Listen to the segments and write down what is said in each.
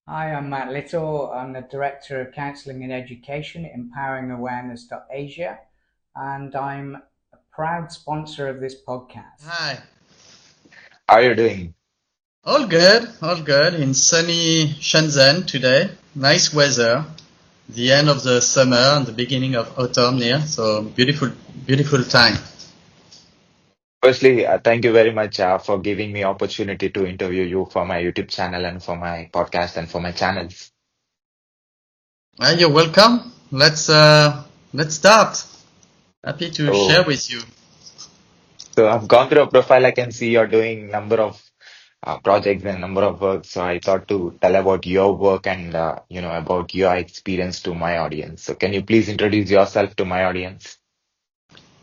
Hi, I'm Matt Little. I'm the Director of Counselling and Education, Empowering Awareness.Asia, and I'm a proud sponsor of this podcast. Hi. How are you doing? All good in sunny Shenzhen today. Nice weather. The end of the summer and the beginning of autumn here. So beautiful time. Firstly, thank you very much for giving me opportunity to interview you for my YouTube channel and for my podcast and for my channels. You're welcome. Let's start. Happy to share So, with you. so I've gone through a profile. I can see you're doing number of projects and number of work. So I thought to tell about your work and about your experience to my audience. So can you please introduce yourself to my audience?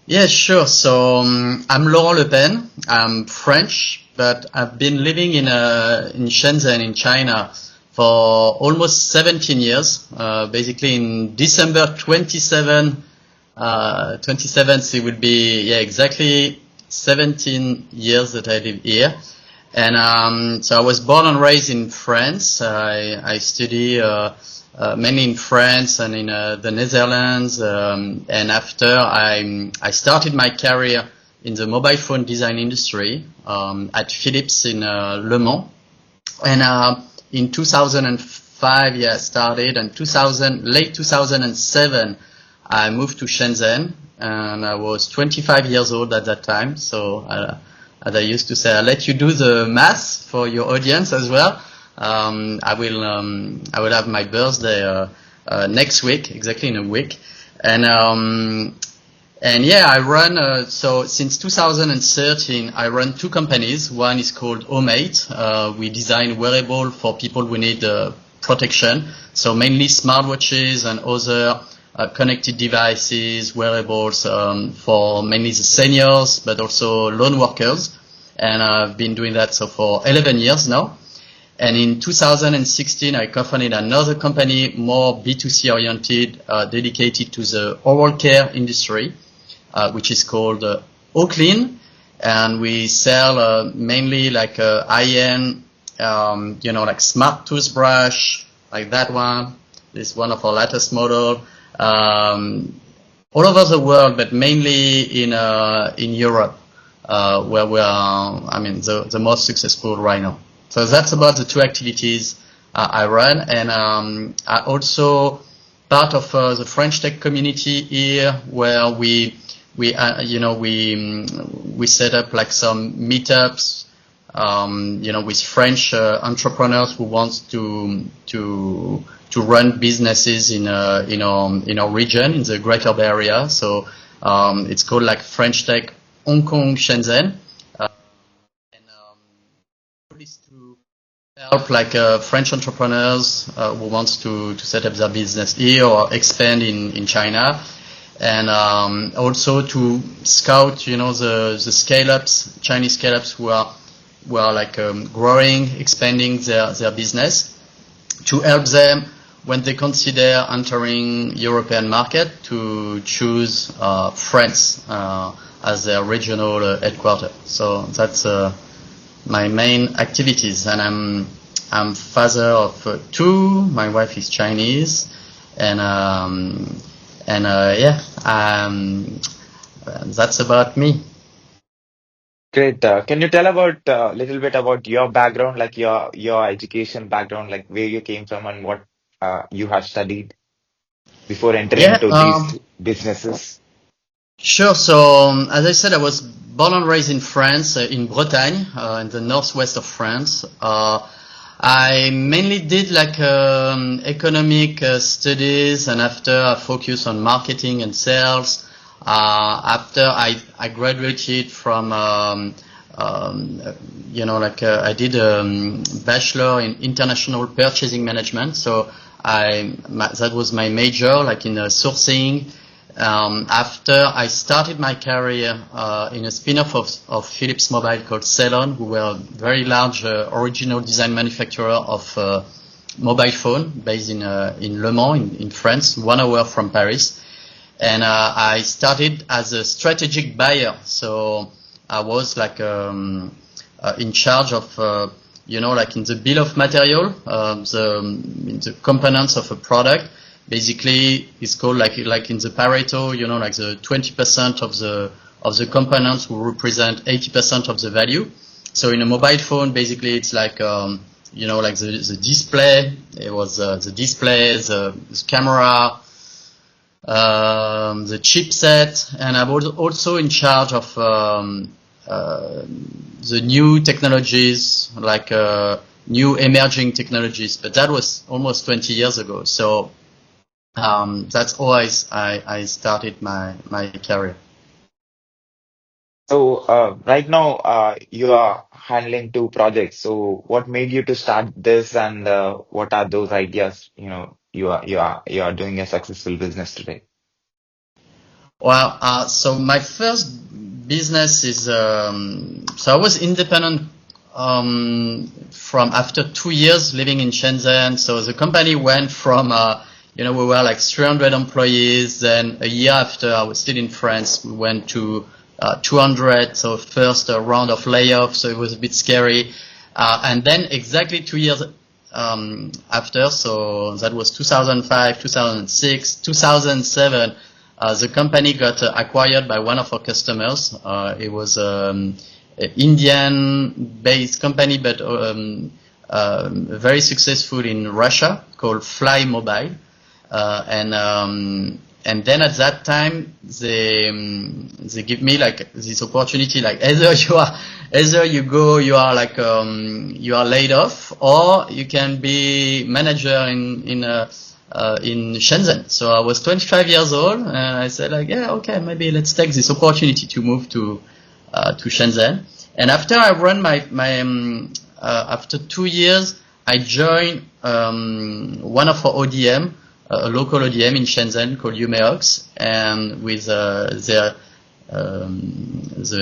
Yeah, sure. So I'm Laurent Le Pen. I'm French, but I've been living in Shenzhen in China for almost 17 years. Basically, in December 27th, it would be exactly 17 years that I live here. And so I was born and raised in France. I study mainly in France and in the Netherlands. And after I started my career in the mobile phone design industry at Philips in Le Mans. And in 2005, I started, and late 2007, I moved to Shenzhen, and I was 25 years old at that time. So, as I used to say, I'll let you do the math for your audience as well. I will have my birthday next week, exactly in a week, and I run, so since 2013, I run two companies. One is called Omate. We design wearable for people who need protection. So mainly smartwatches and other connected devices, wearables, for mainly the seniors, but also lone workers. And I've been doing that so for 11 years now. And in 2016, I co-founded another company, more B2C oriented, dedicated to the oral care industry. Which is called Oclean, and we sell mainly like high-end, like smart toothbrush, like that one. This is one of our latest model. All over the world, but mainly in Europe, where we are, the most successful right now. So that's about the two activities I run, and I also part of the French tech community here, where we set up like some meetups, with French entrepreneurs who wants to run businesses in our region, in the Greater Bay Area. So it's called like French Tech Hong Kong Shenzhen, and is to help like French entrepreneurs who wants to set up their business here or expand in China. And also to scout, the scale-ups, Chinese scale-ups who are like growing, expanding their business, to help them when they consider entering European market to choose France as their regional headquarters. So that's my main activities, and I'm father of two. My wife is Chinese, and that's about me. Great. Can you tell about a little bit about your background, like your education background, like where you came from and what you have studied before entering Yeah, into these businesses? sure. So, as I said, I was born and raised in France, in Bretagne, in the northwest of France. I mainly did like economic studies, and after I focused on marketing and sales. After I graduated from, I did a bachelor in international purchasing management. So that was my major, like in sourcing. After I started my career in a spin-off of Philips Mobile called Ceylon, who were a very large original design manufacturer of mobile phone based in Le Mans in France, 1 hour from Paris. And I started as a strategic buyer. So I was like in charge of like in the bill of material, the components of a product, basically it's called like in the Pareto, like the 20% of the components will represent 80% of the value. So in a mobile phone, basically it's like, like the display, it was the display, the camera, the chipset, and I was also in charge of the new technologies, like new emerging technologies, but that was almost 20 years ago. So that's how I started my career. So right now you are handling two projects. So what made you to start this, and what are those ideas? You are doing a successful business today. Well, so my first business is so I was independent from after 2 years living in Shenzhen. So the company went from we were like 300 employees. Then a year after, I was still in France, we went to 200. So first round of layoffs. So it was a bit scary. And then exactly 2 years after, so that was 2005, 2006, 2007. The company got acquired by one of our customers. It was an Indian-based company, but very successful in Russia, called Fly Mobile. And then at that time, they give me like this opportunity, like either you are like you are laid off, or you can be manager in Shenzhen. So I was 25 years old, and I said like, yeah, okay, maybe let's take this opportunity to move to Shenzhen. And after I run after 2 years, I joined one of our ODM, a local ODM in Shenzhen called Umeox, and with the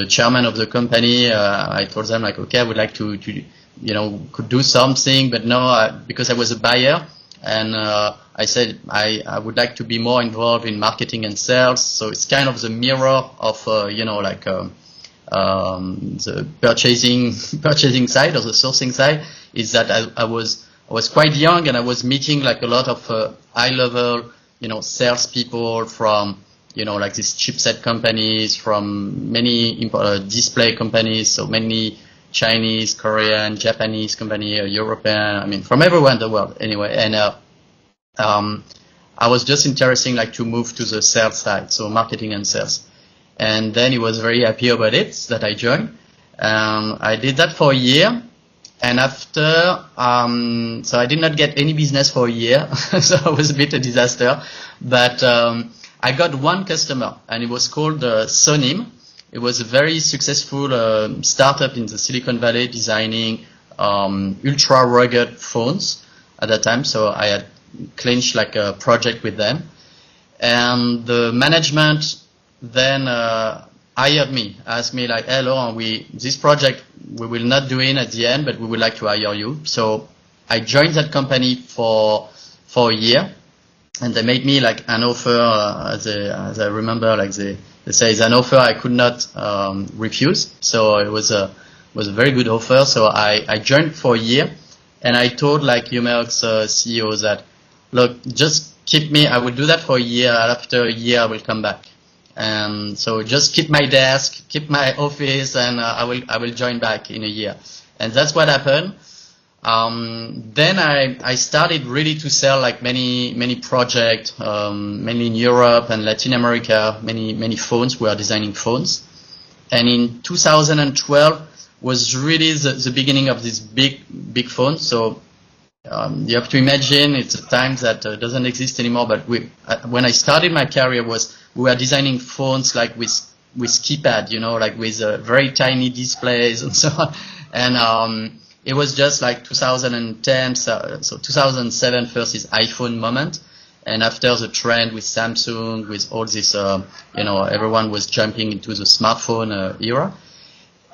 chairman of the company, I told them like, okay, I would like to could do something, but no, because I was a buyer. And I said I would like to be more involved in marketing and sales. So it's kind of the mirror of the purchasing side or the sourcing side. Is that I was quite young, and I was meeting like a lot of high level sales people from like these chipset companies, from many display companies, so many Chinese, Korean, Japanese company, European, I mean, from everywhere in the world anyway. And I was just interested like to move to the sales side, so marketing and sales. And then he was very happy about it that I joined. I did that for a year. And after, so I did not get any business for a year. So it was a bit a disaster. But I got one customer, and it was called Sonim. It was a very successful startup in the Silicon Valley designing ultra rugged phones at that time. So I had clinched like a project with them, and the management then hired me, asked me like, hey Laurent, this project we will not do it at the end, but we would like to hire you. So I joined that company for a year, and they made me like an offer, as I remember, like they say it's an offer I could not refuse. So it was a very good offer. So I joined for a year, and I told like Umeox CEO that, look, just keep me. I will do that for a year. After a year, I will come back. And so just keep my desk, keep my office, and I will join back in a year. And that's what happened. Then I started really to sell like many projects, mainly in Europe and Latin America, many phones. We are designing phones. And in 2012 was really the beginning of this big phone. So you have to imagine it's a time that doesn't exist anymore. But when I started my career, we were designing phones like with keypad, like with very tiny displays and so on. And it was just like 2010, so 2007 first is iPhone moment, and after the trend with Samsung, with all this, everyone was jumping into the smartphone era.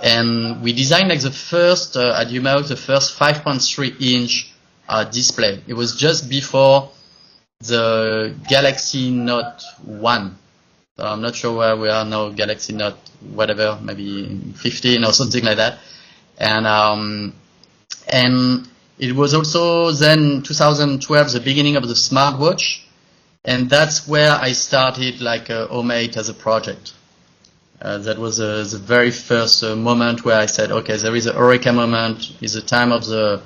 And we designed like the first, at Umeox, the first 5.3 inch display. It was just before the Galaxy Note 1. I'm not sure where we are now, Galaxy Note, whatever, maybe 15 or something like that. And And it was also then 2012, the beginning of the smartwatch. And that's where I started like Omate as a project. That was the very first moment where I said, okay, there is a eureka moment. It's the time of the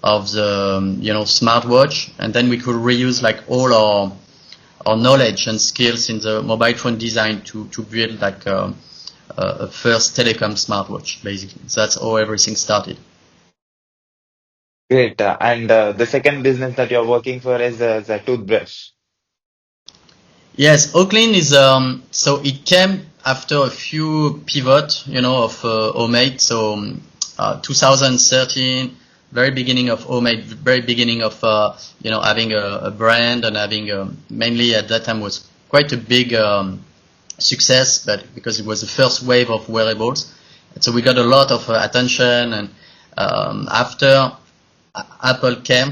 smartwatch, and then we could reuse like all our knowledge and skills in the mobile phone design to build like a first telecom smartwatch, basically. So that's how everything started. Great. And the second business that you're working for is a toothbrush. Yes, Oclean is so it came after a few pivot, of Omate. So 2013, very beginning of Omate, very beginning of having a brand and having mainly at that time was quite a big success, but because it was the first wave of wearables, and so we got a lot of attention. And after Apple came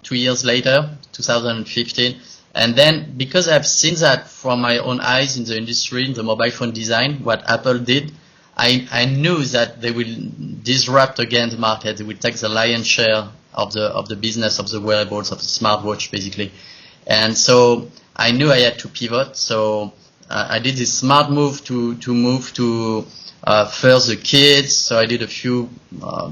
2 years later, 2015. And then, because I've seen that from my own eyes in the industry, in the mobile phone design, what Apple did, I knew that they will disrupt again the market. They will take the lion's share of the business of the wearables, of the smartwatch, basically. And so I knew I had to pivot. So I did this smart move to move to first the kids. So I did a few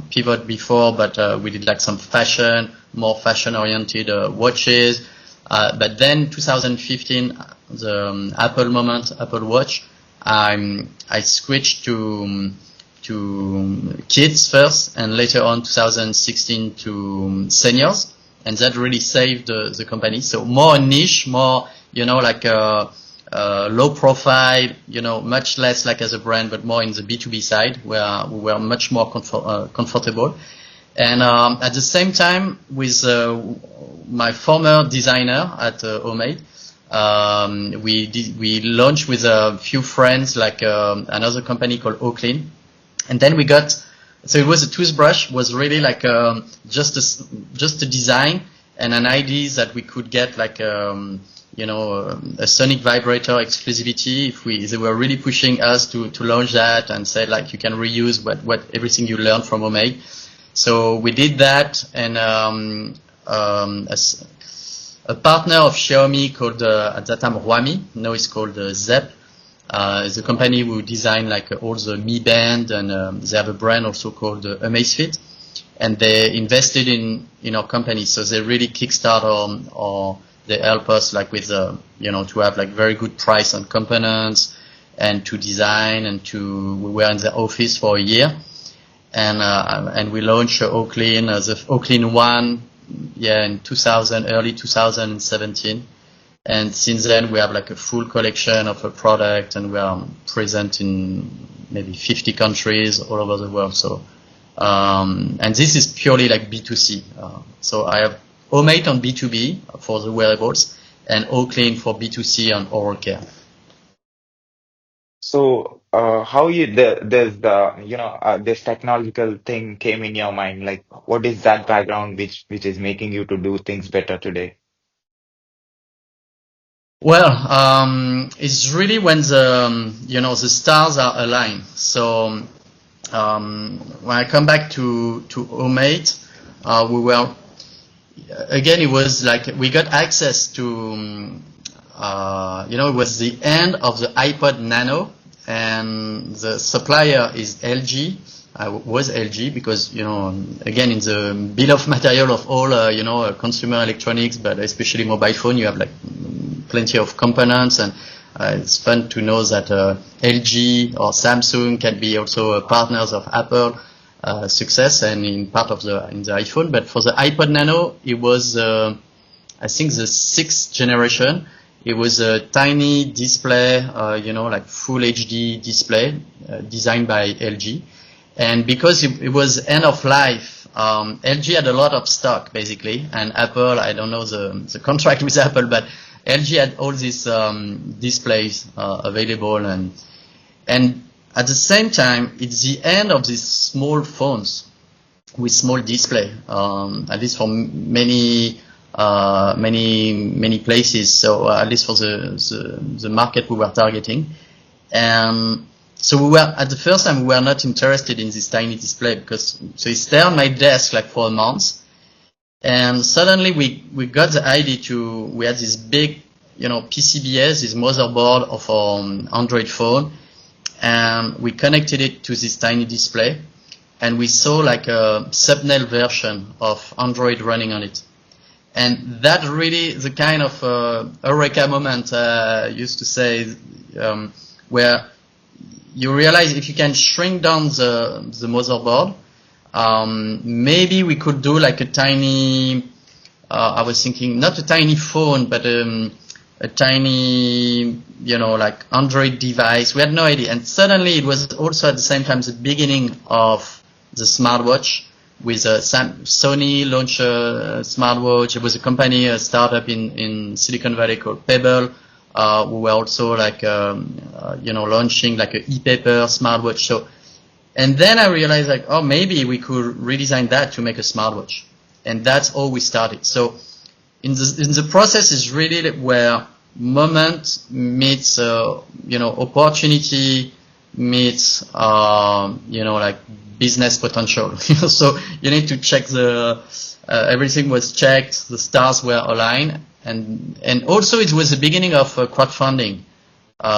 pivot before, but we did like some fashion, more fashion-oriented watches. But then 2015, the Apple moment, Apple Watch, I switched to kids first, and later on 2016 to seniors, and that really saved the company. So more niche, more like low profile, much less like as a brand, but more in the B2B side, where we were much more comfortable. And at the same time, with my former designer at Omate, we launched with a few friends, like another company called Oclean, and then we got. So it was a toothbrush, was really like just a design and an idea that we could get like a sonic vibrator exclusivity. They were really pushing us to launch that and said like you can reuse what everything you learned from Omate. So we did that, and a partner of Xiaomi called at that time Huami, now it's called Zepp. It's a company who designed like all the Mi Band, and they have a brand also called Amazfit, and they invested in our company. So they really kickstart or they help us like with to have like very good price on components and to design we were in the office for a year. And we launched Oclean, the Oclean 1, in early 2017. And since then, we have like a full collection of a product, and we are present in maybe 50 countries all over the world. So, and this is purely like B2C. So I have Omate on B2B for the wearables, and Oclean for B2C on oral care. So, how this technological thing came in your mind? Like, what is that background which is making you to do things better today? Well, it's really when the stars are aligned. So, when I come back to Omate, it was like we got access to, it was the end of the iPod Nano, and the supplier is LG. Was LG because, again, in the bill of material of all, consumer electronics, but especially mobile phone, you have like plenty of components, and it's fun to know that LG or Samsung can be also partners of Apple success and in part of in the iPhone. But for the iPod Nano, it was I think the 6th generation. It was a tiny display, like full HD display designed by LG. And because it was end of life, LG had a lot of stock basically, and Apple, I don't know the contract with Apple, but LG had all these displays available, and at the same time, it's the end of these small phones with small display, at least for many places. So at least for the market we were targeting, and so we were, at the first time, we were not interested in this tiny display because, so it stayed on my desk like for a month. And suddenly we got the idea we had this big, PCBs, this motherboard of our Android phone, and we connected it to this tiny display, and we saw like a thumbnail version of Android running on it. And that really the kind of eureka moment I used to say, where you realize if you can shrink down the motherboard, maybe we could do like a tiny, I was thinking not a tiny phone, but a tiny, like Android device. We had no idea. And suddenly it was also at the same time the beginning of the smartwatch with Sony launched a smartwatch. It was a company, a startup in Silicon Valley called Pebble. We were also like, launching like a e-paper smartwatch. So, and then I realized like, oh, maybe we could redesign that to make a smartwatch. And that's how we started. So in the process is really where moment meets, opportunity meets, like business potential. So you need to check everything was checked, the stars were aligned. And also it was the beginning of crowdfunding.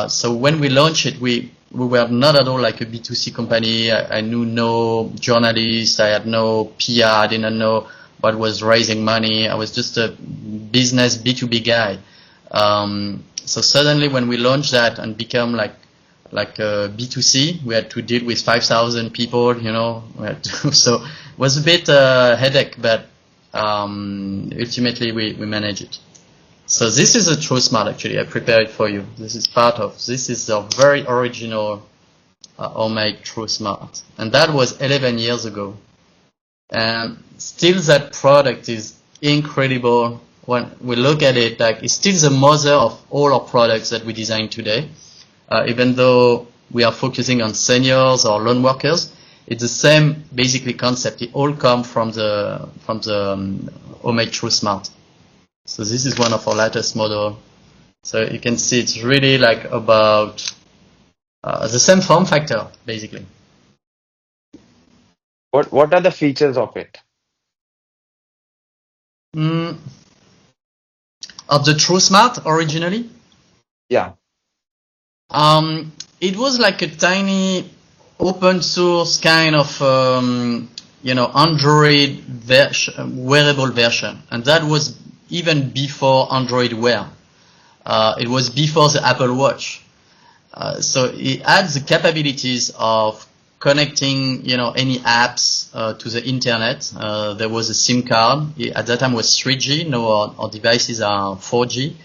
So when we launched it, we were not at all like a B2C company. I knew no journalists. I had no PR. I didn't know what was raising money. I was just a business B2B guy. So suddenly when we launched that and become like B2C, we had to deal with 5,000 people, so it was a bit headache, but ultimately we managed it. So this is a TrueSmart actually. I prepared it for you. This is a very original homemade TrueSmart. And that was 11 years ago. And still that product is incredible. When we look at it, like it's still the mother of all our products that we design today. Even though we are focusing on seniors or lone workers, it's the same basically concept. It all comes from the homemade TrueSmart. So this is one of our latest model. So you can see it's really like about the same form factor, basically. What are the features of it? Of the TrueSmart originally? Yeah. It was like a tiny open source kind of, Android wearable version. And that was even before Android Wear. It was before the Apple Watch. So it had the capabilities of connecting, any apps to the internet. There was a SIM card. At that time it was 3G. Now our devices are 4G.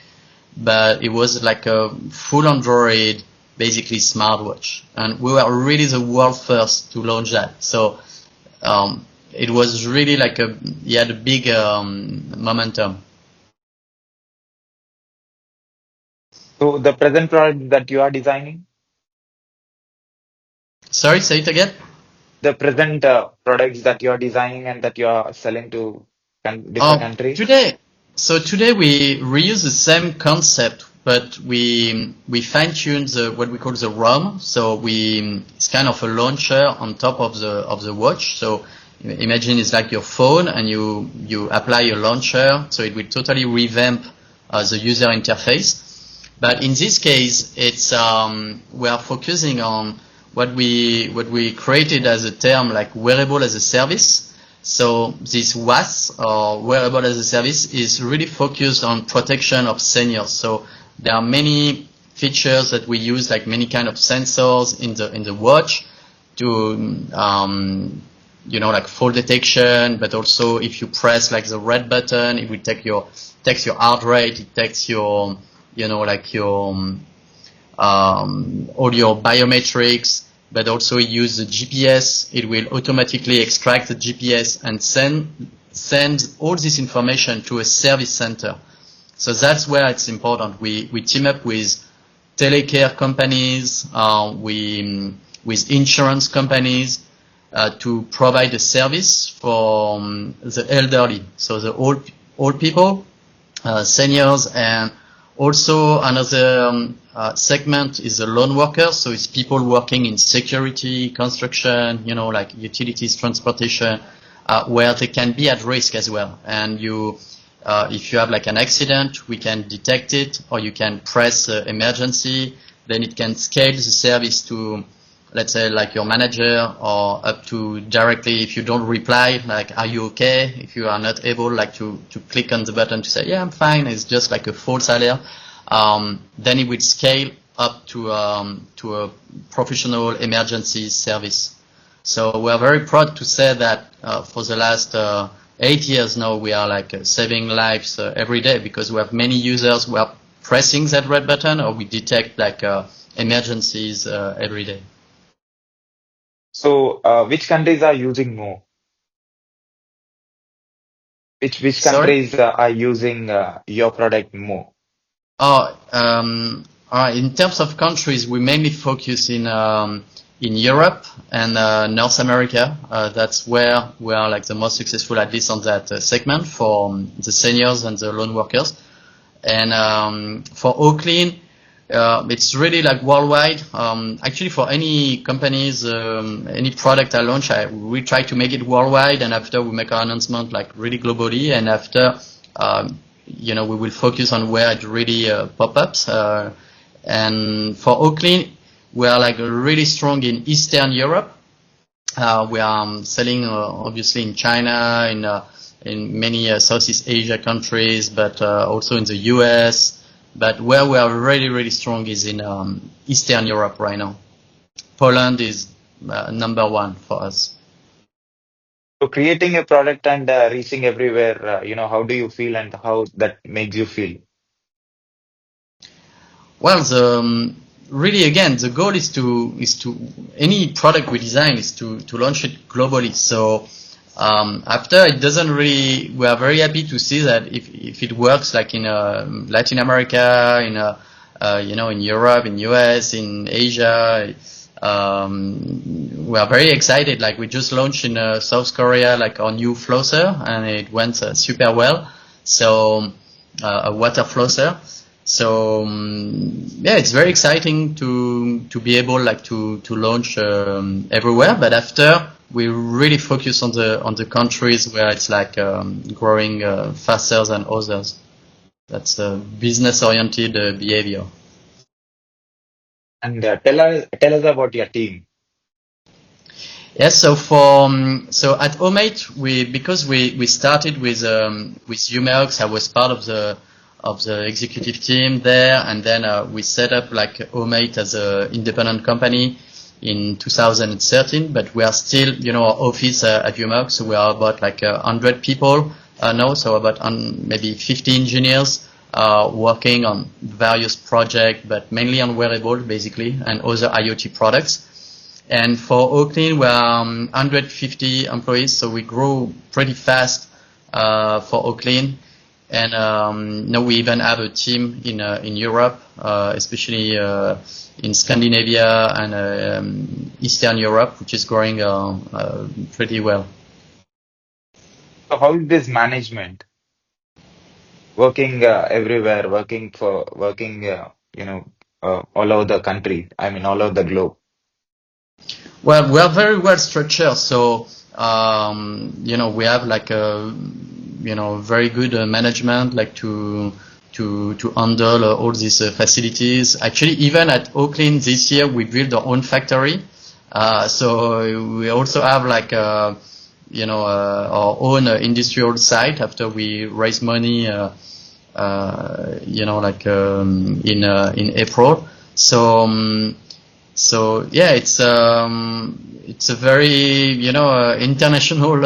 But it was like a full Android, basically smartwatch. And we were really the world first to launch that. So it was really like it had a big momentum. So the present product that you are designing? Sorry, say it again. The present products that you are designing and that you are selling to different countries? Today we reuse the same concept, but we fine-tune what we call the ROM. So it's kind of a launcher on top of the watch. So imagine it's like your phone and you apply a launcher, so it will totally revamp the user interface. But in this case, it's we are focusing on what we created as a term like wearable as a service. So this WAS, or wearable as a service, is really focused on protection of seniors. So there are many features that we use, like many kind of sensors in the watch to like fall detection, but also if you press like the red button, it will takes your heart rate, it takes your all your biometrics, but also use the GPS. It will automatically extract the GPS and send all this information to a service center. So that's where it's important. We team up with telecare companies, with insurance companies, to provide a service for the elderly. So the old people, seniors, and Also, another segment is the lone workers. So it's people working in security, construction, like utilities, transportation, where they can be at risk as well. And if you have like an accident, we can detect it, or you can press emergency. Then it can scale the service to, let's say, like your manager, or up to directly if you don't reply, like, are you okay? If you are not able like to click on the button to say, yeah, I'm fine, it's just like a false alert, then it would scale up to a professional emergency service. So we are very proud to say that for the last 8 years now, we are like saving lives every day, because we have many users who are pressing that red button, or we detect like emergencies every day. So, which countries are using more? Which Sorry? countries are using your product more? Oh, in terms of countries, we mainly focus in Europe and North America. That's where we are like the most successful, at least on that segment, for the seniors and the lone workers. And for Oclean, it's really like worldwide. Actually, for any companies, any product I launch, we try to make it worldwide, and after we make our announcement like really globally, and after we will focus on where it really pop-ups. And for Oclean, we are like really strong in Eastern Europe. We are selling obviously in China, in many Southeast Asia countries, but also in the US. But where we are really, really strong is in Eastern Europe right now. Poland is number one for us. So, creating a product and reaching everywhere, how do you feel and how that makes you feel? Well, really again, the goal is to any product we design is to launch it globally. So after it doesn't really, we are very happy to see that if it works like in Latin America, in Europe, in US, in Asia, we are very excited. Like we just launched in South Korea, like our new flosser, and it went super well. So a water flosser. So yeah, it's very exciting to be able like to launch everywhere. But after, we really focus on the countries where it's like growing faster than others. That's a business-oriented behavior. And tell us about your team. Yes, so at Omate, because we started with Umeox, I was part of the executive team there, and then we set up like Omate as an independent company in 2013. But we are still, our office at Umeox, so we are about like 100 people now, so about maybe 50 engineers working on various projects, but mainly on wearable basically and other IoT products. And for Oclean, we are 150 employees, so we grow pretty fast for Oclean. And now we even have a team in Europe, especially in Scandinavia and Eastern Europe, which is growing pretty well. So, how is this management working everywhere, all over the country? I mean, all over the globe. Well, we are very well structured, so we have like a very good management, like to handle all these facilities. Actually, even at Oclean this year, we built our own factory. So we also have like our own industrial site after we raise money, in April. So yeah, it's a very international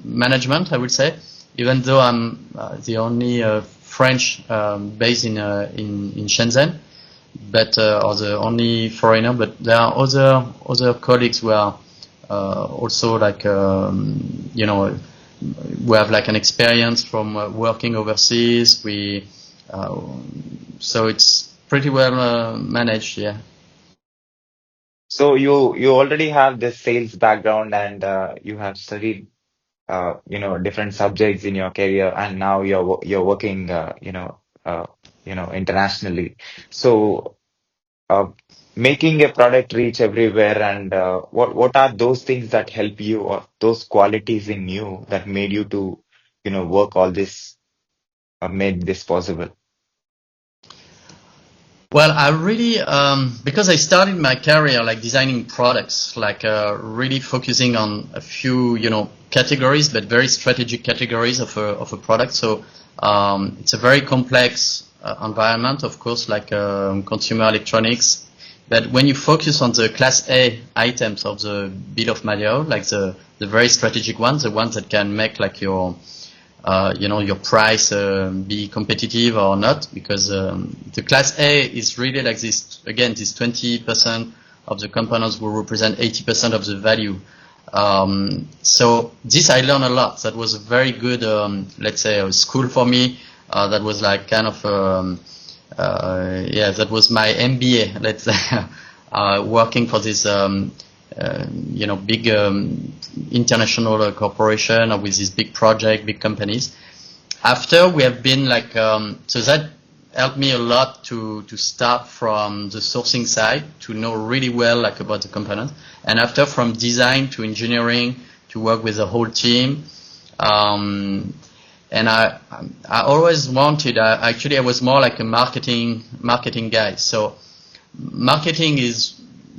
management, I would say. Even though I'm the only French based in Shenzhen, but or the only foreigner. But there are other colleagues who are also like we have like an experience from working overseas. So it's pretty well managed, yeah. So you already have this sales background and you have studied different subjects in your career, and now you're working internationally. So, making a product reach everywhere, and what are those things that help you, or those qualities in you that made you to, work all this, made this possible? Well, I really, because I started my career like designing products, like really focusing on a few, categories, but very strategic categories of a product. So it's a very complex environment, of course, like consumer electronics. But when you focus on the class A items of the bill of material, like the very strategic ones, the ones that can make like your your price be competitive or not, because the class A is really like this, again, this 20% of the components will represent 80% of the value. So this I learned a lot. That was a very good, let's say, a school for me. That was like kind of, that was my MBA, let's say, working for this, big international corporation, or with this big project, big companies. After we have been like, so that helped me a lot to start from the sourcing side, to know really well like about the component, and after from design to engineering, to work with the whole team. And I always wanted, actually I was more like a marketing guy. So marketing is,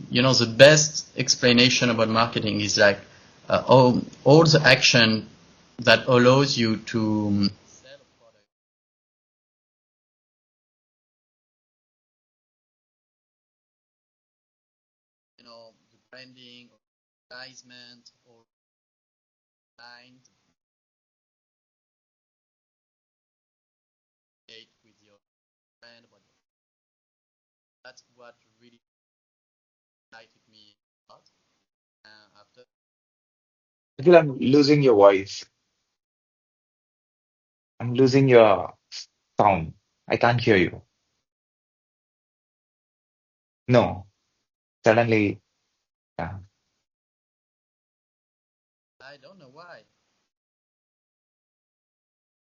the best explanation about marketing is like all the action that allows you to sell a product. The branding, or advertisement, or line with your brand. That's what really excited me a lot. After. Akhil, I'm losing your voice. I'm losing your sound. I can't hear you. No, suddenly, yeah. I don't know why.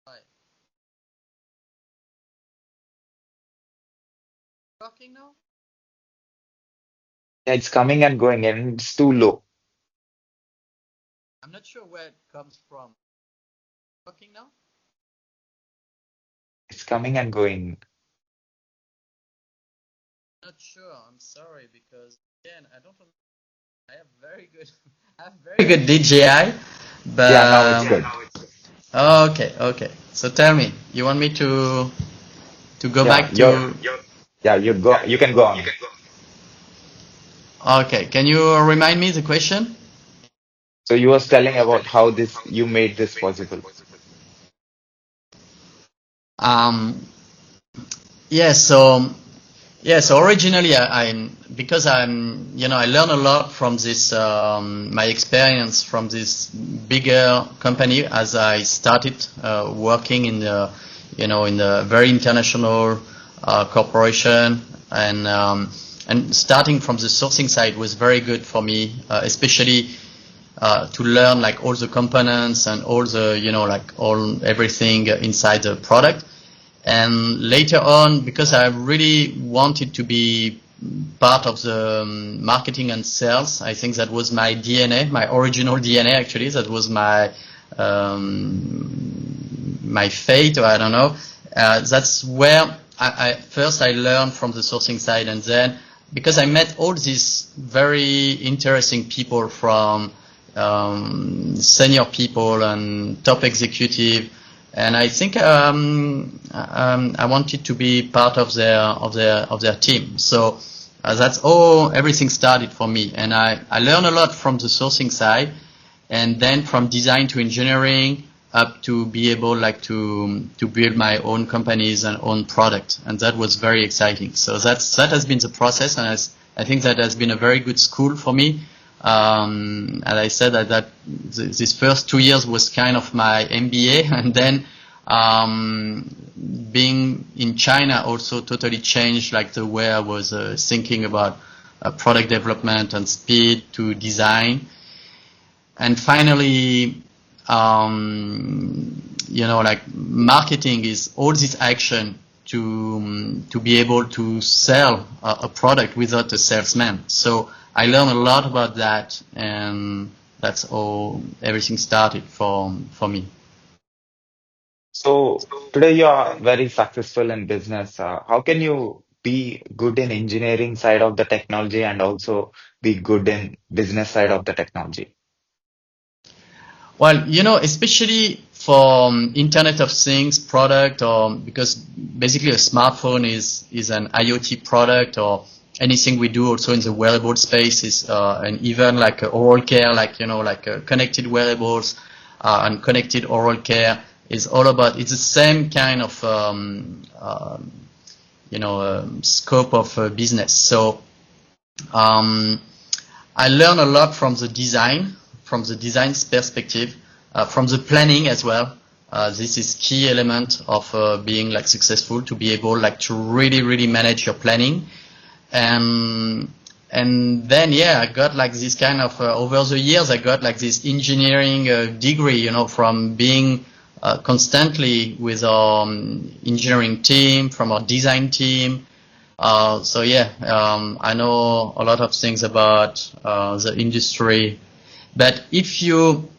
Why? Talking now? Yeah, it's coming and going, and it's too low. I'm not sure where it comes from. Talking now? It's coming and going. Not sure. I'm sorry, because again, I don't know. I have very good, I have very good DJI, Yeah, now it's but good. okay. So tell me, you want me to go Yeah, back to? you can go on. Okay, can you remind me the question? So you was telling about how this you made this possible. Um, yeah, so originally I'm because I learn a lot from this my experience from this bigger company as I started working in the in the very international corporation, and starting from the sourcing side was very good for me, especially to learn like all the components and all the like all everything inside the product. And later on, because I really wanted to be part of the marketing and sales, I think that was my DNA, my original DNA actually. That was my my fate, or I don't know. That's where I learned from the sourcing side, and then because I met all these very interesting people, from senior people and top executive, and I think I wanted to be part of their team. So that's all. Everything started for me, and I learned a lot from the sourcing side, and then from design to engineering, up to be able like to build my own companies and own product, and that was very exciting. So that has been the process, and I think that has been a very good school for me. As I said, that this first 2 years was kind of my MBA, and then being in China also totally changed like the way I was thinking about product development and speed to design. And finally, like marketing is all this action to be able to sell a product without a salesman. So I learned a lot about that, and that's how everything started for me. So today you are very successful in business. How can you be good in engineering side of the technology and also be good in business side of the technology? Well, especially for Internet of Things product, or because basically a smartphone is an IoT product, or anything we do also in the wearable space is, and even like oral care, like connected wearables and connected oral care is all about. It's the same kind of scope of business. So I learned a lot from the design perspective, from the planning as well. This is key element of being like successful, to be able like to really manage your planning. And then I got like this kind of over the years I got like this engineering degree, from being constantly with our engineering team, from our design team. I know a lot of things about the industry, but if you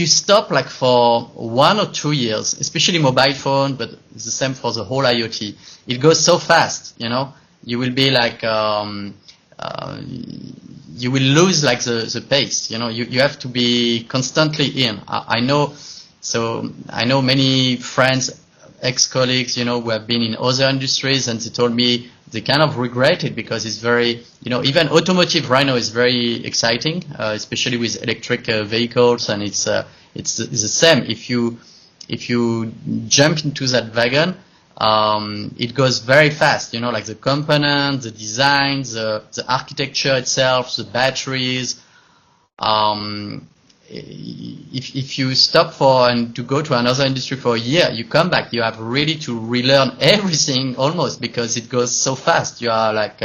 stop like for 1 or 2 years, especially mobile phone, but it's the same for the whole IoT, it goes so fast, you will be like you will lose like the pace, you have to be constantly in. I know many friends, ex-colleagues, who have been in other industries, and they told me they kind of regret it because it's very, even automotive right now is very exciting, especially with electric vehicles, and it's the same. If you jump into that wagon, it goes very fast, like the components, the designs, the architecture itself, the batteries. If you stop and to go to another industry for a year, you come back, you have really to relearn everything almost, because it goes so fast. You are like,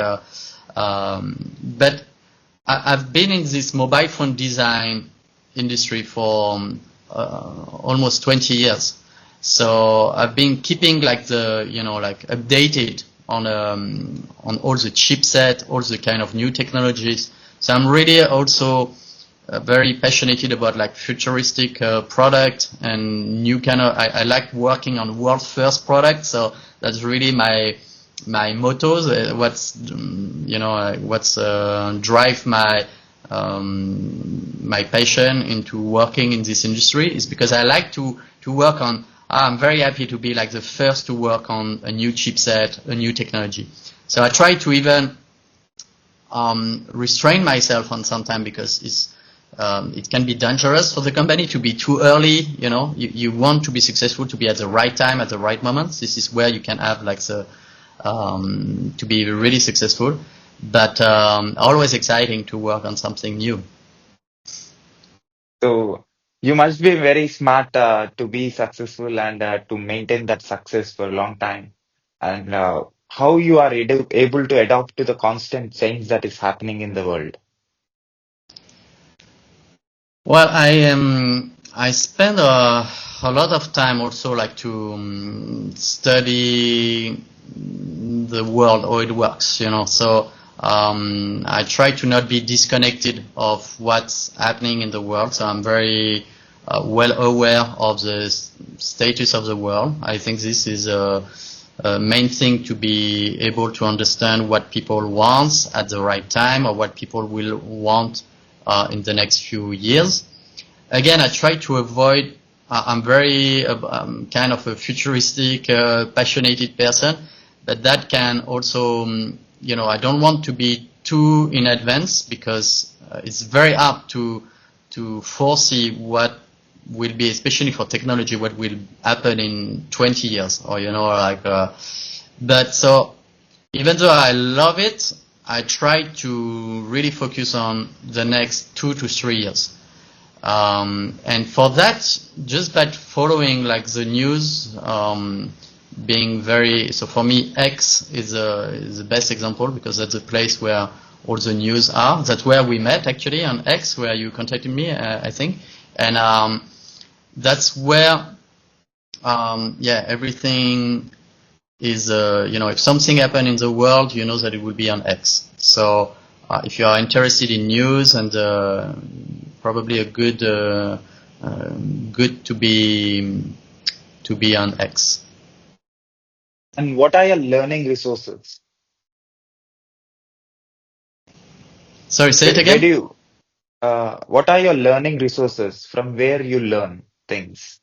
but I've been in this mobile phone design industry for almost 20 years. So I've been keeping like updated on all the chipset, all the kind of new technologies. So I'm really also very passionate about like futuristic product and new kind of. I like working on world first product. So that's really my mottos. What's drive my passion into working in this industry is because I like to work on. I'm very happy to be like the first to work on a new chipset, a new technology. So I try to even restrain myself on sometime, because it can be dangerous for the company to be too early. You want to be successful, to be at the right time, at the right moment. This is where you can have like to be really successful. But always exciting to work on something new. So you must be very smart to be successful and to maintain that success for a long time. And how you are able to adapt to the constant change that is happening in the world. Well, I spend a lot of time also like to study the world, how it works, So I try to not be disconnected of what's happening in the world. So I'm very well aware of the status of the world. I think this is a main thing, to be able to understand what people want at the right time, or what people will want in the next few years. Again, I try to avoid. I'm very kind of a futuristic, passionate person, but that can also, I don't want to be too in advance, because it's very hard to foresee what will be, especially for technology, what will happen in 20 years, or But so, even though I love it, I try to really focus on the next 2 to 3 years. And for that, just by following like the news, being very, so for me, X is the best example, because that's the place where all the news are. That's where we met actually, on X, where you contacted me, I think. And that's where, everything is, if something happened in the world, you know that it will be on X. So if you are interested in news, and probably a good to be on X. And what are your learning resources? Sorry, say it Where again. do you, what are your learning resources from where you learn things?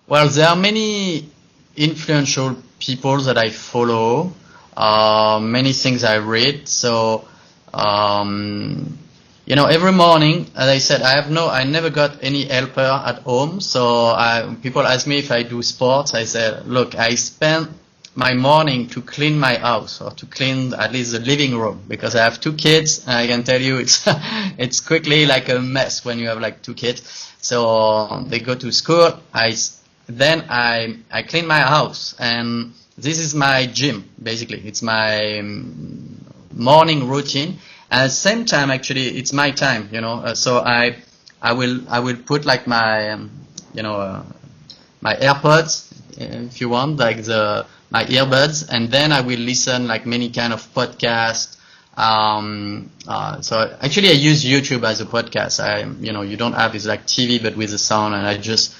Well, there are many influential people that I follow, many things I read. So, every morning, as I said, I never got any helper at home. So people ask me if I do sports. I said, look, I spend my morning to clean my house, or to clean at least the living room, because I have 2 kids, and I can tell you it's quickly like a mess when you have like 2 kids. So they go to school. Then I clean my house, and this is my gym, basically. It's my morning routine. And at the same time, actually, it's my time, so I will put like my, my AirPods, if you want, like my earbuds, and then I will listen like many kind of podcasts. So actually I use YouTube as a podcast. You don't have this like TV, but with the sound, and I just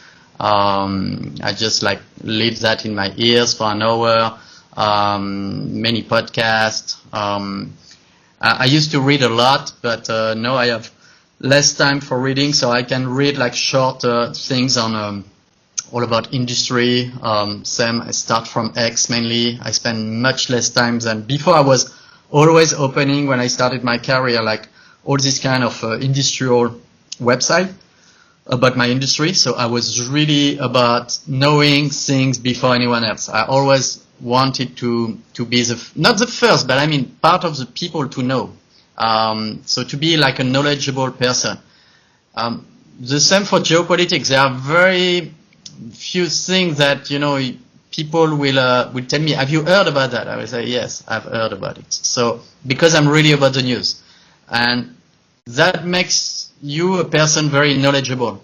like leave that in my ears for an hour. Many podcasts. I used to read a lot, but now I have less time for reading, so I can read like short things on all about industry. Same, I start from X mainly. I spend much less time than before. I was always opening, when I started my career, like all this kind of industrial website about my industry. So I was really about knowing things before anyone else. I always wanted to be not the first, but I mean part of the people to know. So to be like a knowledgeable person. The same for geopolitics. There are very few things that, people will tell me, have you heard about that? I will say, yes, I've heard about it. So because I'm really about the news, and that makes you a person very knowledgeable,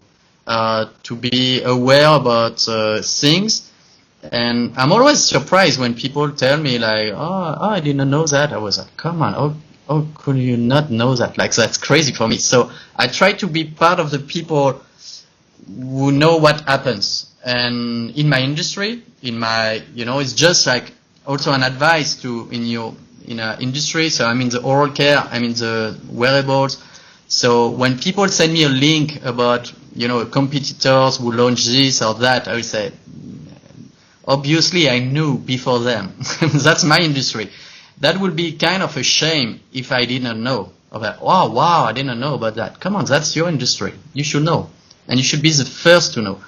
to be aware about things. And I'm always surprised when people tell me like, oh, I didn't know that. I was like, come on, oh, could you not know that? Like, that's crazy for me. So I try to be part of the people who know what happens. And in my industry, it's just like also an advice in a industry. So I'm in the oral care, I'm in the wearables. So when people send me a link about, competitors who launch this or that, I would say, obviously I knew before them. That's my industry. That would be kind of a shame if I didn't know about, oh, wow, I didn't know about that. Come on, that's your industry. You should know. And you should be the first to know.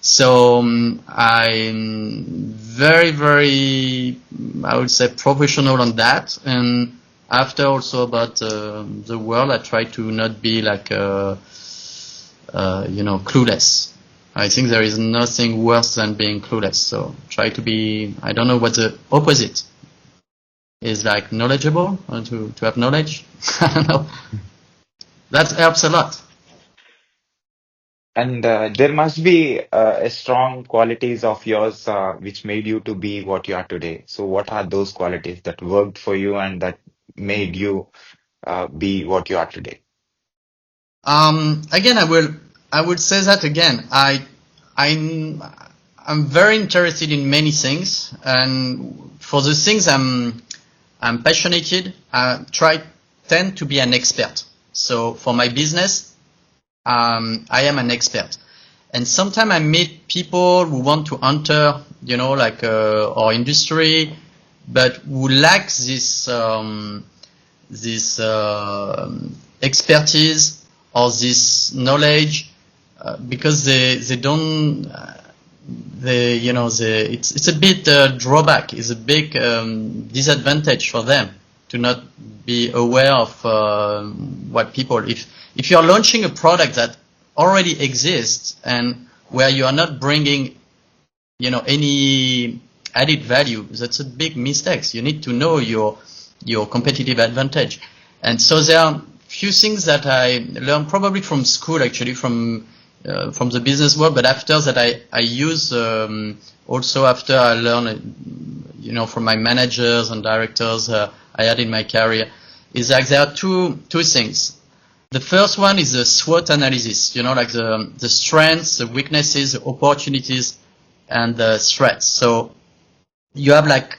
So I'm very, very, I would say, professional on that. And after also about the world, I try to not be like, clueless. I think there is nothing worse than being clueless. So try to be, I don't know what the opposite is, like knowledgeable, or to have knowledge. I don't know. That helps a lot. And there must be a strong qualities of yours which made you to be what you are today. So what are those qualities that worked for you and that made you be what you are today? Again, I would say that again. I'm very interested in many things, and for the things I'm passionate, I tend to be an expert. So for my business, I am an expert. And sometimes I meet people who want to enter, our industry, but who lack this expertise or this knowledge, because they don't, it's a bit drawback. It's a big disadvantage for them to not be aware of what people. If you are launching a product that already exists and where you are not bringing, any added value, that's a big mistake. You need to know your competitive advantage. And so there are few things that I learned probably from school, actually, from from the business world, but after that I use also after I learn, from my managers and directors I had in my career, is like there are two things. The first one is the SWOT analysis, like the strengths, the weaknesses, the opportunities, and the threats. So you have like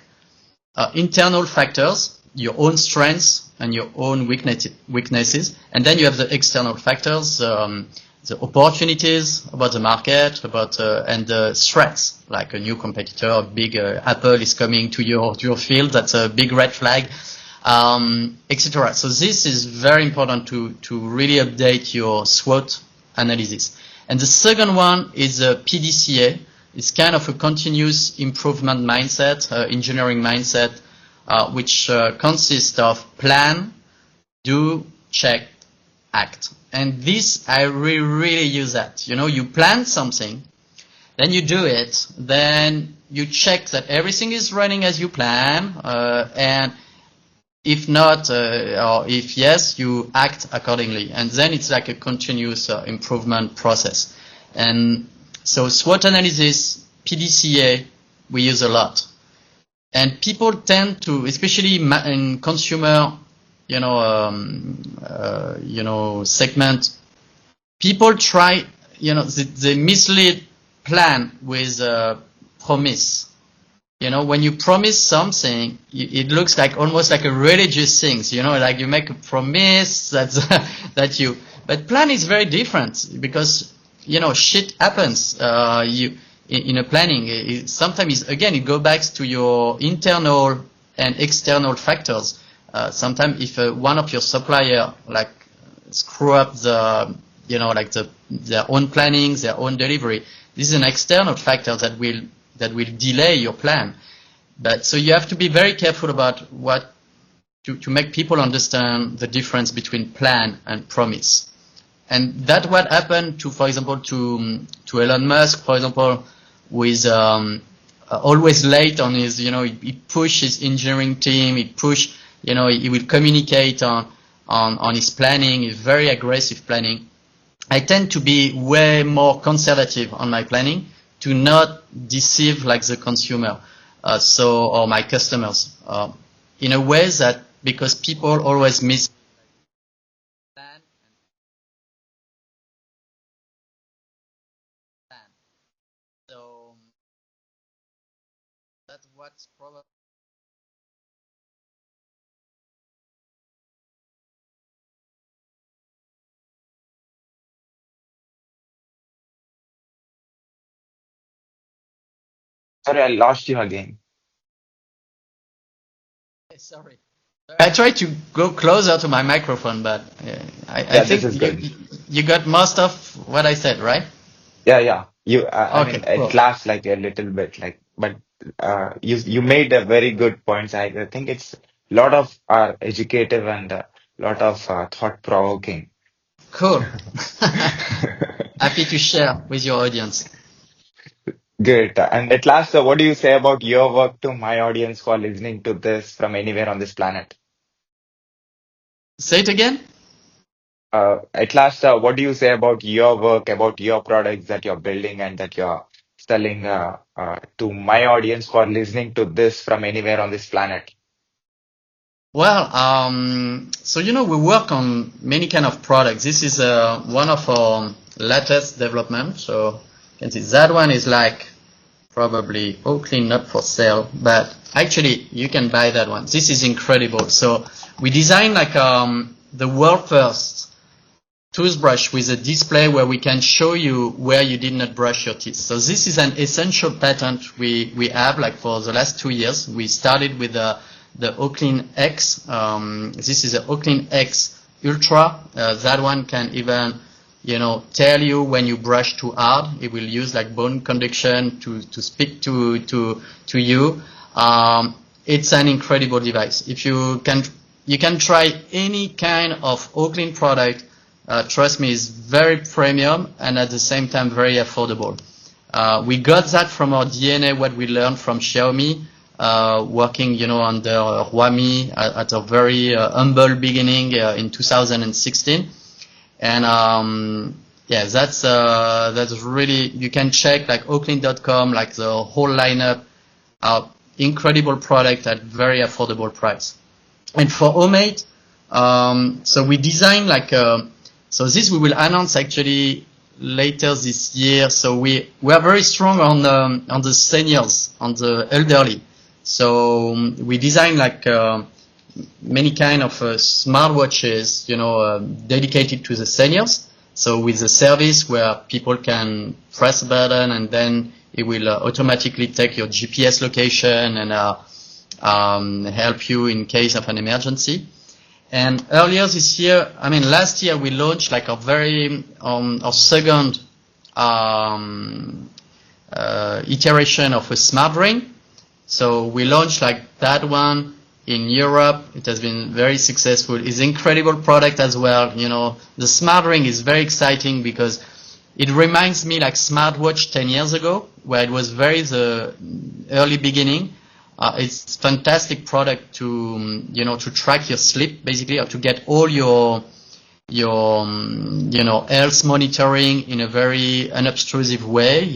internal factors, your own strengths and your own weaknesses, and then you have the external factors, the opportunities about the market, and the threats, like a new competitor, a big Apple is coming to your field, that's a big red flag, etc. So this is very important to really update your SWOT analysis. And the second one is a PDCA. It's kind of a continuous improvement mindset, engineering mindset, which consists of plan, do, check, act. And this, I really use that. You plan something, then you do it, then you check that everything is running as you plan, and if not, or if yes, you act accordingly. And then it's like a continuous improvement process. And so SWOT analysis, PDCA, we use a lot. And people tend to, especially in consumer, segment, people try, they mislead plan with promise. When you promise something, it looks like almost like a religious thing. Like you make a promise that you, but plan is very different because, shit happens. In a planning, sometimes again, it goes back to your internal and external factors. Sometimes if one of your supplier like screw up their own planning, their own delivery, this is an external factor that will delay your plan. But so you have to be very careful about to make people understand the difference between plan and promise. And that's what happened for example, to Elon Musk, for example, with always late on his, he push his engineering team, he will communicate on his planning, his very aggressive planning. I tend to be way more conservative on my planning to not deceive like the consumer, or my customers, in a way that because people always miss plan. So that's what's probably. Sorry, I lost you again. Sorry. I tried to go closer to my microphone, but I Yeah, this think is good. you got most of what I said, right? Yeah. I Okay, mean, cool. it lasts like a little bit, but you made a very good points. I think it's a lot of educative and a lot of thought provoking. Cool. Happy to share with your audience. Great. And at last, what do you say about your work to my audience who are listening to this from anywhere on this planet? Say it again. At last, what do you say about your work, about your products that you're building and that you're selling to my audience who are listening to this from anywhere on this planet? Well, so we work on many kind of products. This is one of our latest development. So you can see that one is like probably Oclean, not for sale, but actually you can buy that one. This is incredible. So we designed like the world first toothbrush with a display where we can show you where you did not brush your teeth. So this is an essential patent we have like for the last 2 years. We started with the Oclean X. This is the Oclean X Ultra. That one can even, tell you when you brush too hard. It will use like bone conduction to speak to you. It's an incredible device. If you can try any kind of Oclean product. Trust me, it's very premium and at the same time very affordable. We got that from our DNA, what we learned from Xiaomi, working, under Huami at a very humble beginning in 2016. And yeah, that's really, you can check like Oclean.com, like the whole lineup, incredible product at very affordable price. And for Omate, so we design like so this we will announce actually later this year. So we are very strong on the seniors, on the elderly. So we design like many kind of smartwatches, dedicated to the seniors. So with the service where people can press a button and then it will automatically take your GPS location and help you in case of an emergency. And earlier this year, last year we launched like our second iteration of a smart ring. So we launched like that one in Europe. It has been very successful. It's an incredible product as well. The smart ring is very exciting because it reminds me like smartwatch 10 years ago, where it was the early beginning. It's fantastic product to track your sleep basically, or to get all your health monitoring in a very unobtrusive way.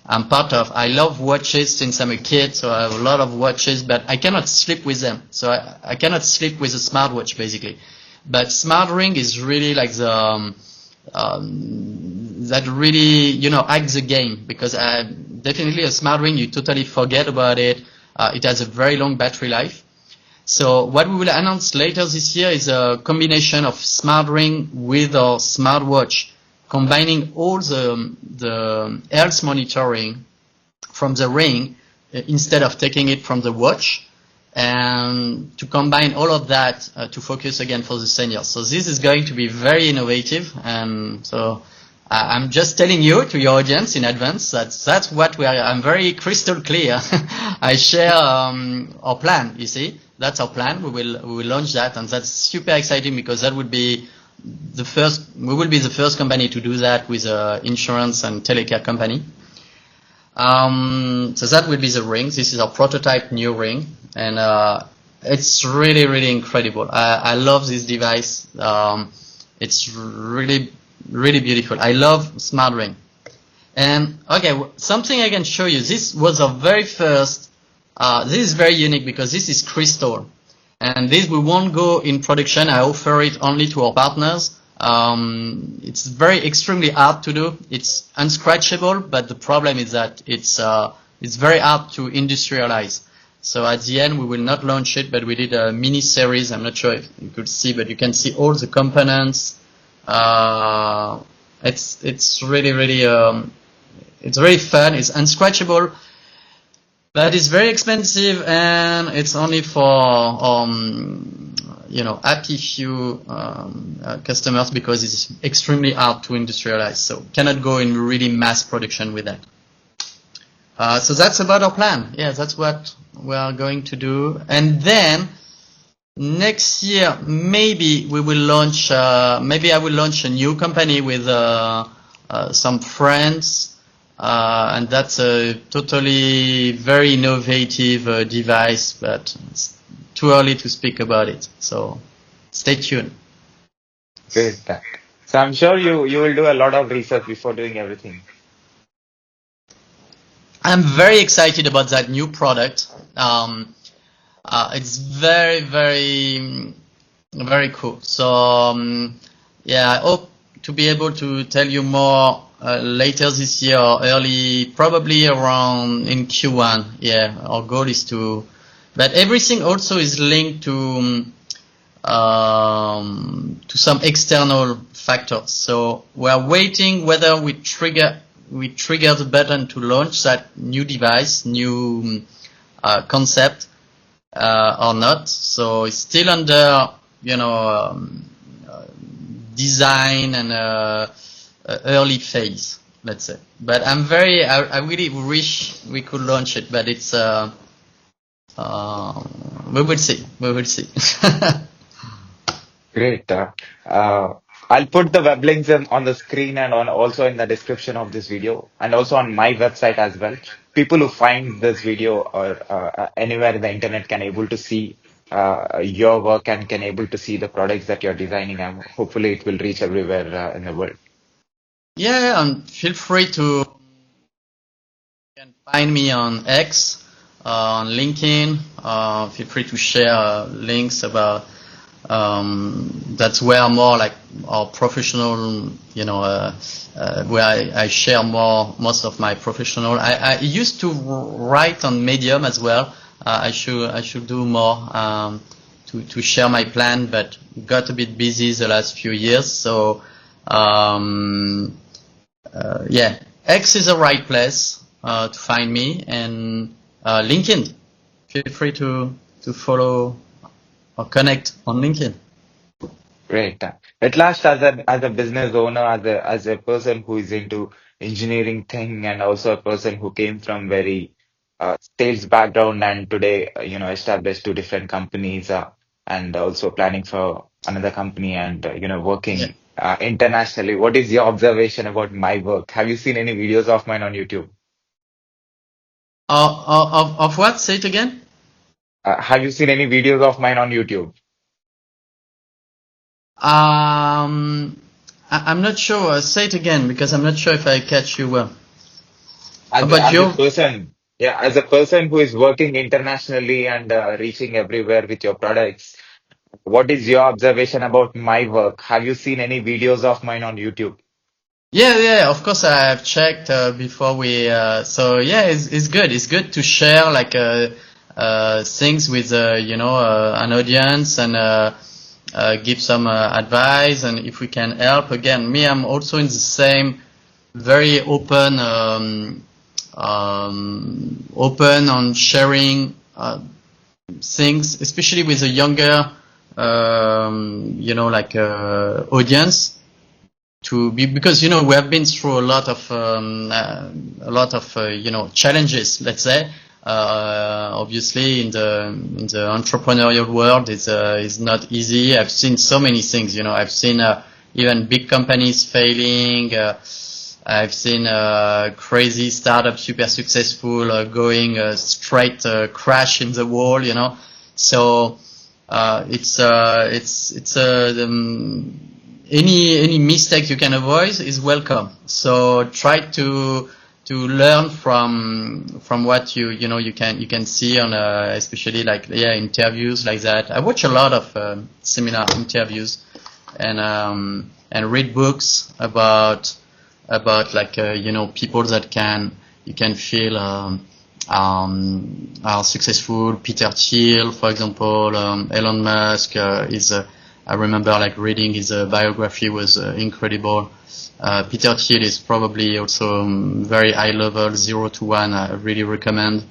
I love watches since I'm a kid, so I have a lot of watches, but I cannot sleep with them. So I cannot sleep with a smartwatch basically. But smart ring is really like that really, acts the game, because definitely a smart ring, you totally forget about it. It has a very long battery life. So what we will announce later this year is a combination of smart ring with our smartwatch, combining all the health monitoring from the ring instead of taking it from the watch, and to combine all of that to focus again for the seniors. So this is going to be very innovative, and so I'm just telling you, to your audience in advance, that's what I'm very crystal clear. I share our plan, you see. That's our plan. We will launch that, and that's super exciting because that would be we will be the first company to do that with an insurance and telecare company. So that will be the ring. This is our prototype new ring, and it's really, really incredible. I love this device. It's really, really beautiful. I love smart ring. And okay, something I can show you. This was our very first. This is very unique because this is crystal, and this we won't go in production. I offer it only to our partners. It's extremely hard to do. It's unscratchable, but the problem is that it's very hard to industrialize. So at the end, we will not launch it, but we did a mini series. I'm not sure if you could see, but you can see all the components. It's really, really, it's very fun. It's unscratchable, but it's very expensive, and it's only for happy few customers, because it's extremely hard to industrialize. So cannot go in really mass production with that. So that's about our plan. Yeah, that's what we are going to do. And then next year, maybe we will launch. Maybe I will launch a new company with some friends, and that's a totally very innovative device, but it's too early to speak about it. So stay tuned. Great. So I'm sure you will do a lot of research before doing everything. I'm very excited about that new product. It's very, very, very cool. So yeah, I hope to be able to tell you more later this year, or probably around in Q1. Yeah, our goal is to, but everything also is linked to some external factors. So we are waiting whether we trigger the button to launch that new device, new concept, or not. So it's still under, design and early phase, let's say. But I really wish we could launch it, but it's, we will see. Great. I'll put the web links on the screen and also in the description of this video, and also on my website as well. People who find this video or anywhere in the internet can able to see your work and can able to see the products that you're designing, and hopefully it will reach everywhere in the world. Yeah, and feel free to you can find me on X, on LinkedIn. Feel free to share links about that's where more like our professional, where I share most of my professional. I used to write on Medium as well. I should do more to share my plan, but got a bit busy the last few years. So yeah, X is the right place to find me, and LinkedIn. Feel free to follow or connect on LinkedIn. Great. At last, as a business owner, as a person who is into engineering thing, and also a person who came from very sales background, and today established two different companies, and also planning for another company, and Yeah. working internationally. What is your observation about my work? Have you seen any videos of mine on YouTube? Of what? Say it again. Have you seen any videos of mine on YouTube? I'm not sure. Say it again because I'm not sure if I catch you well. But As a you, person, yeah, as a person who is working internationally and reaching everywhere with your products, what is your observation about my work? Have you seen any videos of mine on YouTube? yeah. Of course, I have checked before we. So yeah, it's good. It's good to share like things with an audience and give some advice, and if we can help. Again, me, I'm also in the same very open. Open on sharing things, especially with a younger, audience. To be because we have been through a lot of challenges. Let's say, obviously in the entrepreneurial world is not easy. I've seen so many things. I've seen even big companies failing. I've seen crazy startups super successful going straight crash in the wall. So any mistake you can avoid is welcome. So try to learn from what you can see on especially like interviews like that. I watch a lot of seminar interviews and read books about like people that you can feel are successful. Peter Thiel, for example, Elon Musk I remember like reading his biography was incredible. Peter Thiel is probably also very high level, 0 to 1. I really recommend.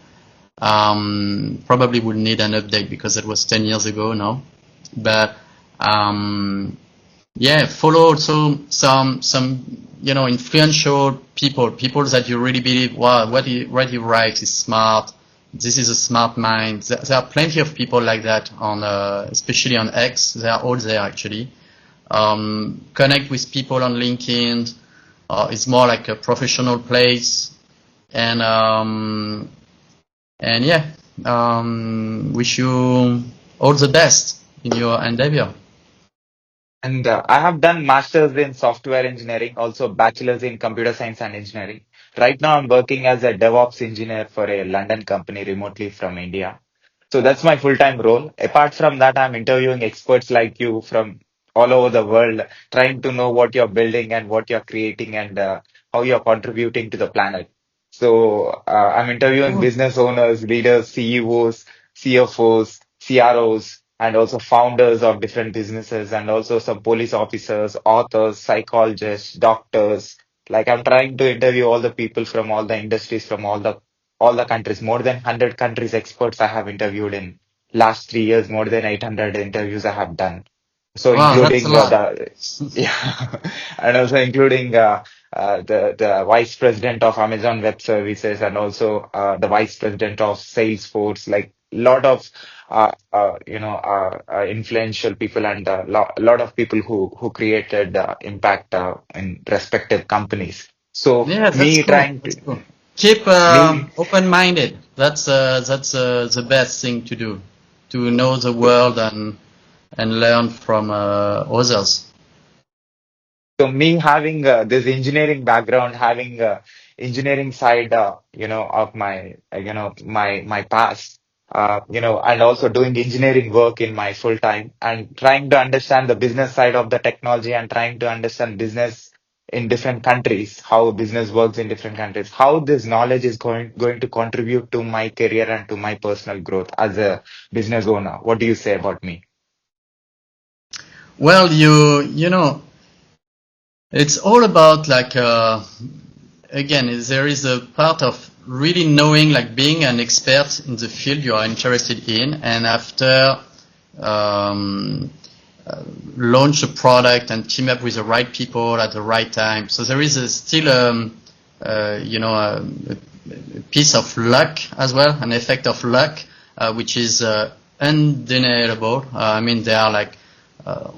Probably would need an update because it was 10 years ago now. But yeah, follow also some influential people that you really believe, wow, what he writes is smart. This is a smart mind. There are plenty of people like that on, especially on X. They are all there actually. Connect with people on LinkedIn. It's more like a professional place, and yeah, wish you all the best in your endeavor. And I have done masters in software engineering, also bachelors in computer science and engineering. Right now, I'm working as a DevOps engineer for a London company remotely from India. So that's my full-time role. Apart from that, I'm interviewing experts like you from all over the world, trying to know what you're building and what you're creating and how you're contributing to the planet. So I'm interviewing Cool. business owners, leaders, CEOs, CFOs, CROs, and also founders of different businesses, and also some police officers, authors, psychologists, doctors. Like I'm trying to interview all the people from all the industries, from all the countries, more than 100 countries experts I have interviewed in last 3 years, more than 800 interviews I have done. So Wow, that's a including lot. yeah, and also including the vice president of Amazon Web Services, and also the vice president of Salesforce, like lot of influential people, and lot of people who created impact in respective companies. So Yeah, that's me cool. trying That's to cool. Keep me open-minded. That's the best thing to do, to know the world and learn from others. So me having this engineering background, having engineering side, of my, my past, and also doing engineering work in my full time and trying to understand the business side of the technology and trying to understand business in different countries, how business works in different countries, how this knowledge is going to contribute to my career and to my personal growth as a business owner. What do you say about me? Well, you know, it's all about like again, there is a part of really knowing, like being an expert in the field you are interested in, and after um, launch a product and team up with the right people at the right time. So there is still a piece of luck as well, an effect of luck, which is undeniable. I mean, there are like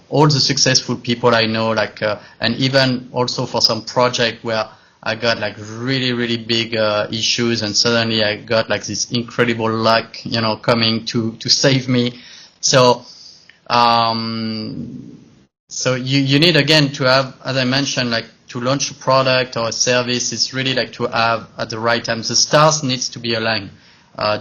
all the successful people I know, like, and even also for some project where I got like really, really big issues, and suddenly I got like this incredible luck, coming to save me. So, you need again to have, as I mentioned, like to launch a product or a service, it's really like to have at the right time. The stars needs to be aligned.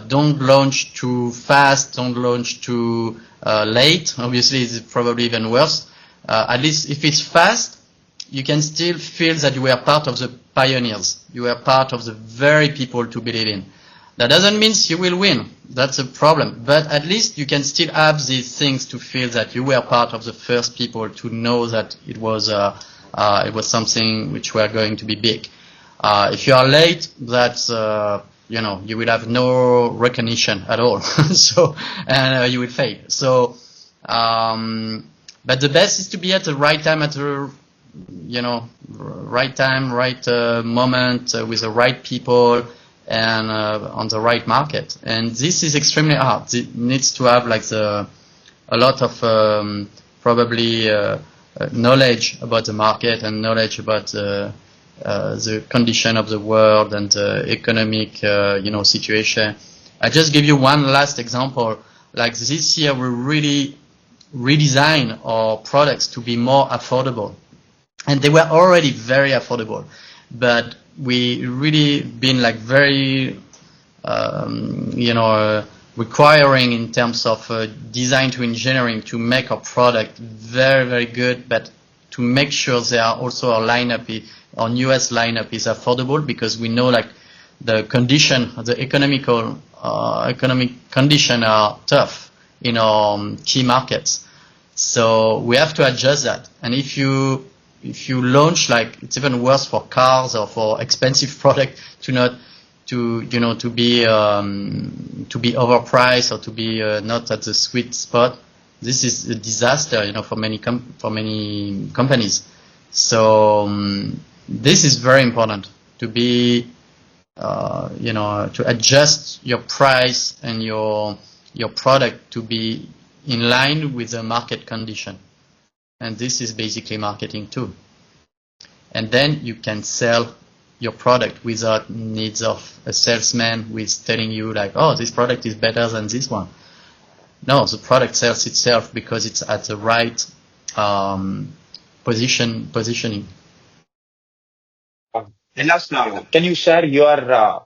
Don't launch too fast. Don't launch too late. Obviously, it's probably even worse. At least if it's fast, you can still feel that you were part of the pioneers. You were part of the very people to believe in. That doesn't mean you will win. That's a problem. But at least you can still have these things to feel that you were part of the first people to know that it was something which were going to be big. If you are late, that's you will have no recognition at all. So, and you will fail. So, but the best is to be at the right time, at the right time, right moment, with the right people, and on the right market. And this is extremely hard. It needs to have like a lot of probably knowledge about the market and knowledge about the condition of the world and the economic situation. I just give you one last example. Like this year, we really redesign our products to be more affordable, and they were already very affordable, but we really been like very requiring in terms of design to engineering to make our product very, very good, but to make sure they are also our lineup, our newest lineup is affordable, because we know like the condition, the economic condition are tough in our key markets. So we have to adjust that. And if you launch, like, it's even worse for cars or for expensive product to be overpriced or to be not at the sweet spot. This is a disaster, for many companies. So this is very important to be, to adjust your price and your product to be in line with the market condition. And this is basically marketing too. And then you can sell your product without needs of a salesman who is telling you like, oh, this product is better than this one. No, the product sells itself because it's at the right positioning. Enough now. Can you share your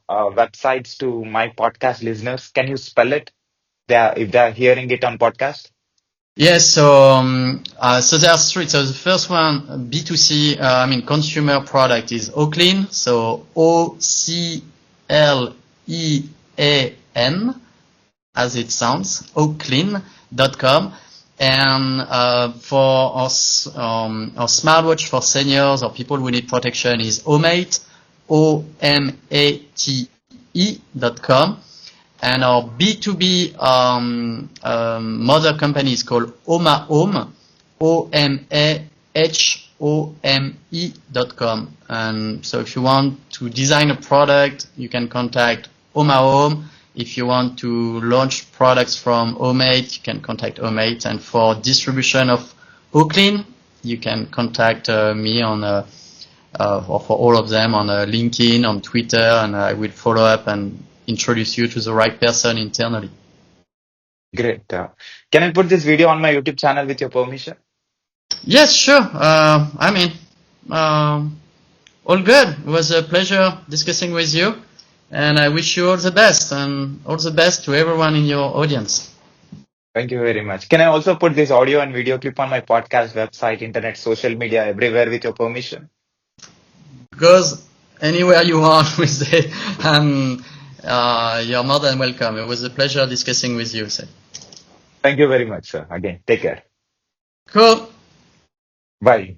websites to my podcast listeners? Can you spell it? If they're hearing it on podcast. Yes, so there are three. So the first one, B2C, consumer product, is Oclean. So OCLEAN, as it sounds, Oclean.com. And for our smartwatch for seniors or people who need protection is Omate, OMATE.com. And our B2B mother company is called OmaHome, OMAHOME.com. And so if you want to design a product, you can contact OmaHome. If you want to launch products from Omate, you can contact Omate. And for distribution of Oclean, you can contact me on or for all of them on LinkedIn, on Twitter, and I will follow up and introduce you to the right person internally. Great. Can I put this video on my YouTube channel with your permission? Yes, sure. All good. It was a pleasure discussing with you, and I wish you all the best, and all the best to everyone in your audience. Thank you very much. Can I also put this audio and video clip on my podcast website, internet, social media, everywhere with your permission? Goes anywhere you want with it, and you're more than welcome. It was a pleasure discussing with you, Sai. Thank you very much, sir. Again, take care. Cool. Bye.